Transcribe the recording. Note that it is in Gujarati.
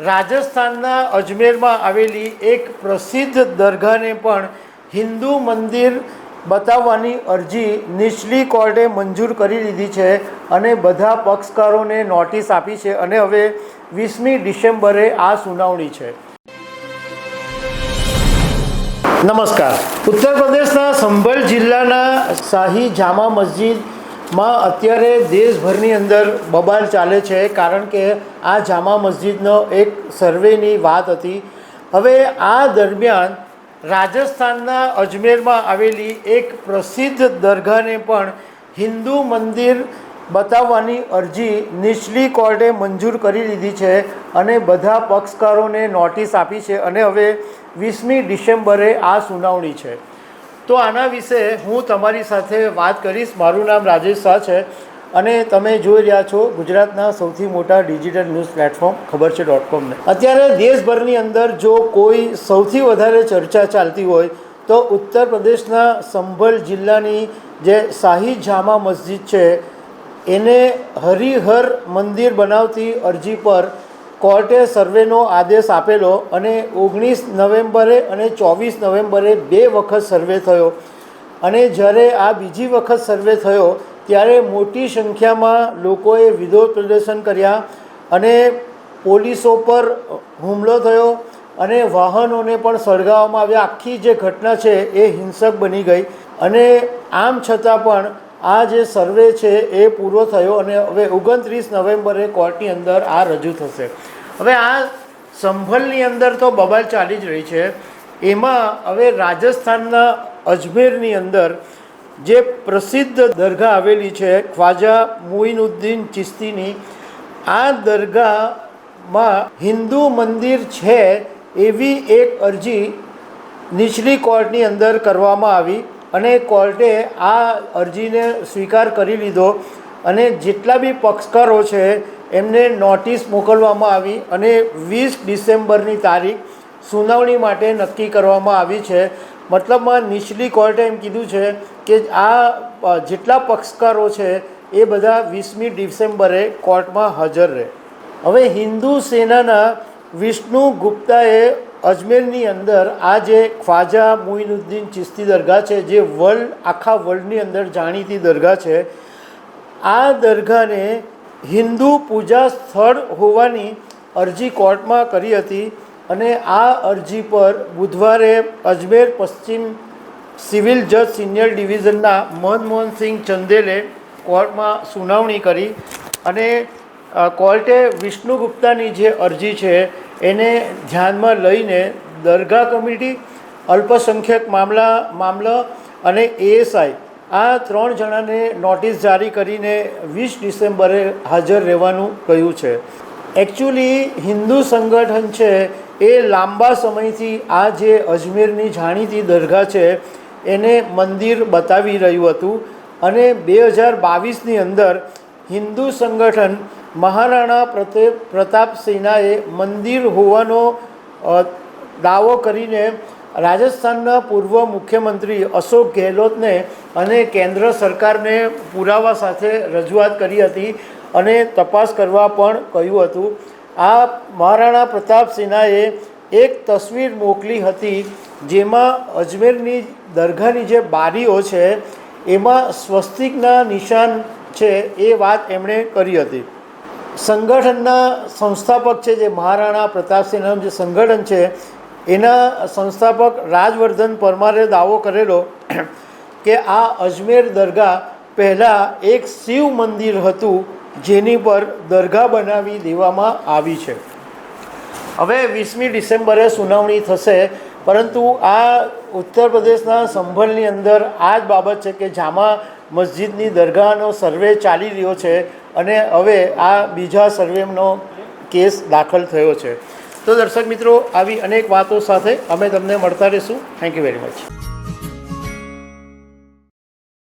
રાજસ્થાનના અજમેરમાં આવેલી એક પ્રસિદ્ધ દરગાહને પણ હિન્દુ મંદિર બતાવવાની અરજી નીચલી કોર્ટે મંજૂર કરી લીધી છે અને બધા પક્ષકારોને નોટિસ આપી છે અને હવે 20મી ડિસેમ્બરે આ સુનાવણી છે। નમસ્કાર। ઉત્તર પ્રદેશના સંભલ જિલ્લાના શાહી જામા મસ્જિદમાં અત્યારે દેશભરની અંદર બબાલ ચાલે છે, કારણ કે આ જામા મસ્જિદનો એક સર્વેની વાત હતી। હવે આ દરમિયાન રાજસ્થાનના અજમેરમાં આવેલી એક પ્રસિદ્ધ દરગાહને પણ હિન્દુ મંદિર બતાવવાની અરજી નીચલી કોર્ટે મંજૂર કરી લીધી છે અને બધા પક્ષકારોને નોટિસ આપી છે અને હવે 20મી ડિસેમ્બરે આ સુનાવણી છે। તો આના વિશે હું તમારી સાથે વાત કરીશ। મારું નામ રાજેશ શાહ છે અને તમે જોઈ રહ્યા છો ગુજરાતના સૌથી મોટા ડિજિટલ ન્યૂઝ પ્લેટફોર્મ ખબર છે.com ને। અત્યારે દેશભરની અંદર જો કોઈ સૌથી વધારે ચર્ચા ચાલતી હોય તો ઉત્તર પ્રદેશના સંભલ જિલ્લાની જે શાહી જામા મસ્જિદ છે એને હરિહર મંદિર બનાવતી અરજી પર કોર્ટે સર્વેનો આદેશ આપેલો અને 19 નવેમ્બરે અને 24 નવેમ્બરે 2 વખત સર્વે થયો અને જ્યારે આ બીજી વખત સર્વે થયો ત્યારે મોટી સંખ્યામાં લોકોએ વિરોધ પ્રદર્શન કર્યા અને પોલીસો પર હુમલો થયો અને વાહનોને પણ સળગાવવામાં આવ્યા। આખી જે ઘટના છે એ હિંસક બની ગઈ અને આમ છતાં પણ આ જે સર્વે છે એ પૂરો થયો અને હવે 29 નવેમ્બરે કોર્ટની અંદર આ રજૂ થશે। હવે આ સંભલની અંદર તો બબાલ ચાલી જ રહી છે, એમાં હવે રાજસ્થાનના અજમેરની અંદર જે પ્રસિદ્ધ દરગાહ આવેલી છે ખ્વાજા મુઈનુદ્દીન ચિશ્તીની, આ દરગાહમાં હિન્દુ મંદિર છે એવી એક અરજી નીચલી કોર્ટની અંદર કરવામાં આવી અને કોર્ટે આ અરજીને સ્વીકાર કરી લીધો અને જેટલા બી પક્ષકારો છે એમને નોટિસ મોકલવામાં આવી અને 20 ડિસેમ્બરની તારીખ સુનાવણી માટે નક્કી કરવામાં આવી છે। મતલબમાં નીચલી કોર્ટે એમ કીધું છે કે આ જેટલા પક્ષકારો છે એ બધા 20મી ડિસેમ્બરે કોર્ટમાં હાજર રહે। હવે હિન્દુ સેનાના વિષ્ણુ ગુપ્તાએ અજમેરની અંદર આ જે ખ્વાજા મુઈનુદ્દીન ચિશ્તી દરગાહ છે જે આખા વર્લ્ડની અંદર જાણીતી દરગાહ છે, આ દરગાહને હિન્દુ પૂજા સ્થળ હોવાની અરજી કોર્ટમાં કરી હતી અને આ અરજી પર બુધવારે અજમેર પશ્ચિમ સિવિલ જજ સિનિયર ડિવિઝનના મનમોહનસિંહ ચંદેલે કોર્ટમાં સુનાવણી કરી અને કોર્ટે વિષ્ણુ ગુપ્તાની જે અરજી છે એને ધ્યાનમાં લઈને દરગાહ કમિટી, અલ્પસંખ્યક મામલા અને ASI આ 3 જણાને નોટિસ જારી કરીને 20 ડિસેમ્બરે હાજર રહેવાનું કહ્યું છે। એકચ્યુઅલી હિન્દુ સંગઠન છે એ લાંબા સમયથી આ જે અજમેરની જાણીતી દરગાહ છે એને મંદિર બતાવી રહ્યું હતું અને 2022ની અંદર હિન્દુ સંગઠન મહારાણા પ્રતાપ સેનાએ મંદિર હોવાનો દાવો કરીને રાજસ્થાનના પૂર્વ મુખ્યમંત્રી અશોક ગેહલોતને અને કેન્દ્ર સરકારને પુરાવા સાથે રજૂઆત કરી હતી અને તપાસ કરવા પણ કહ્યું હતું। આ મહારાણા પ્રતાપ સેનાએ એક તસવીર મોકલી હતી જેમાં અજમેરની દરગાહની જે બારીઓ છે એમાં સ્વસ્તિકના નિશાન છે એ વાત એમણે કરી હતી। સંગઠનના સંસ્થાપક છે જે મહારાણા પ્રતાપ સેનાનું જે સંગઠન છે એના સંસ્થાપક રાજવર્ધન પરમારે દાવો કરેલો કે આ અજમેર દરગાહ પહેલાં એક શિવ મંદિર હતું જેની પર દરગાહ બનાવી દેવામાં આવી છે। હવે 20મી ડિસેમ્બરે સુનાવણી થશે, પરંતુ આ ઉત્તર પ્રદેશના સંભલની અંદર આ જ બાબત છે કે જામા મસ્જિદની દરગાહનો સર્વે ચાલી રહ્યો છે અને હવે આ બીજા સર્વેનો કેસ દાખલ થયો છે। તો દર્શક મિત્રો, આવી અનેક વાતો સાથે અમે તમને મળતા રહીશું। Thank you very much.